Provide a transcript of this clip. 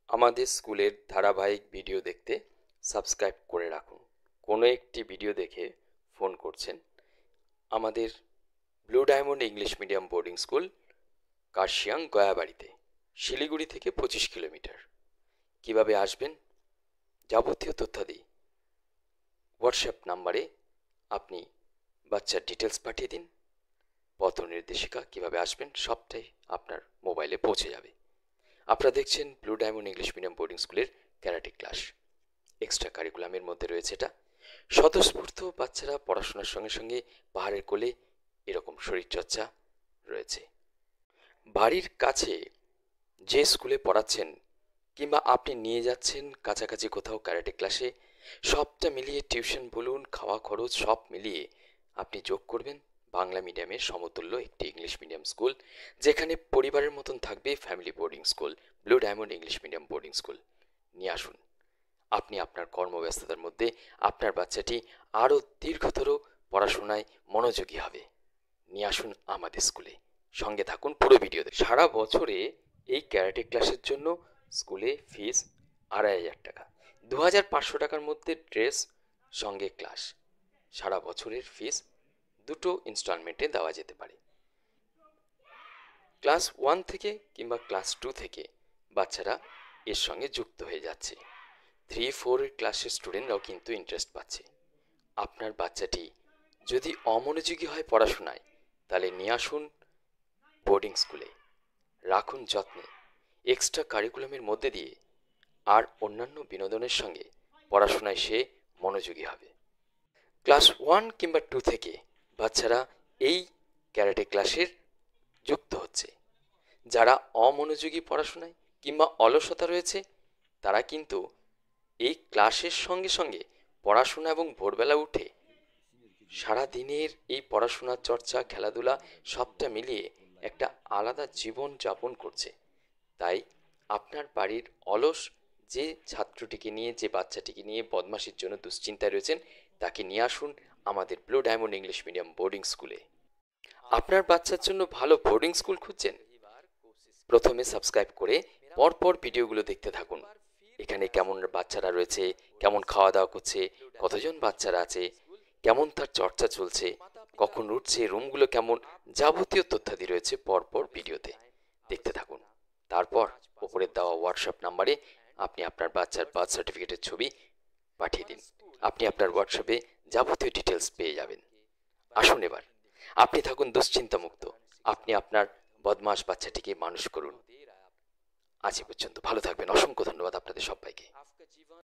আমাদের স্কুলের ধারাবাহিক ভিডিও দেখতে সাবস্ক্রাইব করে রাখুন। কোনো একটি ভিডিও দেখে ফোন করছেন। আমাদের blue diamond English medium boarding school, Kurseong, গয়াবাড়িতে, শিলিগুড়ি থেকে 25 কিলোমিটার। কিভাবে আসবেন যাবতীয় তথ্যাদি হোয়াটসঅ্যাপ নাম্বারে আপনি বাচ্চার ডিটেলস পাঠিয়ে দিন। পথ নির্দেশিকা কিভাবে আসবেন সবটাই আপনার মোবাইলে পৌঁছে যাবে। আপনারা দেখছেন blue diamond English medium boarding স্কুলের ক্যারাটে ক্লাস। এক্সট্রা কারিকুলামের মধ্যে রয়েছে এটা। স্বতঃস্ফূর্ত বাচ্চারা পড়াশোনার সঙ্গে সঙ্গে পাহাড়ের কোলে এরকম শরীরচর্চা রয়েছে। বাড়ির কাছে যে স্কুলে পড়াচ্ছেন কিংবা আপনি নিয়ে যাচ্ছেন কাছাকাছি কোথাও ক্যারাটে ক্লাসে, সবটা মিলিয়ে টিউশন বলুন, খাওয়া খরচ সব মিলিয়ে আপনি যোগ করবেন বাংলা মিডিয়ামের সমতুল্য একটি ইংলিশ মিডিয়াম স্কুল, যেখানে পরিবারের মতন থাকবে family boarding school, blue diamond English medium boarding school. নিয়ে আসুন। আপনি আপনার কর্মব্যস্ততার মধ্যে আপনার বাচ্চাটি আরও দীর্ঘতর পড়াশোনায় মনোযোগী হবে। নিয়ে আসুন আমাদের স্কুলে, সঙ্গে থাকুন পুরো ভিডিওতে। সারা বছরে এই ক্যারাটে ক্লাসের জন্য স্কুলে ফিস 2500 টাকা, 2500 টাকার মধ্যে ড্রেস সঙ্গে ক্লাস। সারা বছরের ফিস দুটো ইনস্টলমেন্টে দেওয়া যেতে পারে। ক্লাস 1 থেকে কিংবা ক্লাস 2 থেকে বাচ্চারা এর সঙ্গে যুক্ত হয়ে যাচ্ছে। 3-4 ক্লাসের স্টুডেন্টরাও কিন্তু ইন্টারেস্ট পাচ্ছে। আপনার বাচ্চাটি যদি অমনোযোগী হয় পড়াশোনায়, তাহলে নিয়ে আসুন বোর্ডিং স্কুলে, রাখুন যত্নে। এক্সট্রা কারিকুলামের মধ্যে দিয়ে আর অন্যান্য বিনোদনের সঙ্গে পড়াশোনায় সে মনোযোগী হবে। ক্লাস 1 কিংবা 2 থেকে বাচ্চারা এই ক্যারাটে ক্লাসের যুক্ত হচ্ছে। যারা অমনোযোগী পড়াশোনায় কিংবা অলসতা রয়েছে, তারা কিন্তু এই ক্লাসের সঙ্গে সঙ্গে পড়াশোনা এবং ভোরবেলা উঠে সারা দিনের এই পড়াশোনার চর্চা, খেলাধুলা সবটা মিলিয়ে একটা আলাদা জীবন যাপন করছে। তাই আপনার বাড়ির অলস যে ছাত্রটিকে নিয়ে, যে বাচ্চাটিকে নিয়ে বদমাশির জন্য দুশ্চিন্তায় রয়েছেন, তাকে নিয়ে আসুন আমাদের blue diamond English medium boarding স্কুলে। আপনার বাচ্চার জন্য ভালো বোর্ডিং স্কুল খুঁজছেন? প্রথমে সাবস্ক্রাইব করে পরপর ভিডিওগুলো দেখতে থাকুন। এখানে কেমন বাচ্চারা রয়েছে, কেমন খাওয়া দাওয়া করছে, কতজন বাচ্চারা আছে, কেমন তার চর্চা চলছে, কখন উঠছে, রুমগুলো কেমন, যাবতীয় তথ্যাদি রয়েছে পরপর ভিডিওতে। দেখতে থাকুন। তারপর ওপরের দেওয়া হোয়াটসঅ্যাপ নাম্বারে আপনি আপনার বাচ্চার বার্থ সার্টিফিকেটের ছবি পাঠিয়ে দিন। আপনি আপনার হোয়াটসঅ্যাপে যাবতীয় ডিটেলস পেয়ে যাবেন। আসুন এবার আপনি থাকুন দুশ্চিন্তামুক্ত। আপনি আপনার বদমাশ বাচ্চাটিকে মানুষ করুন। আজ এ পর্যন্ত, ভালো থাকবেন। অসংখ্য ধন্যবাদ।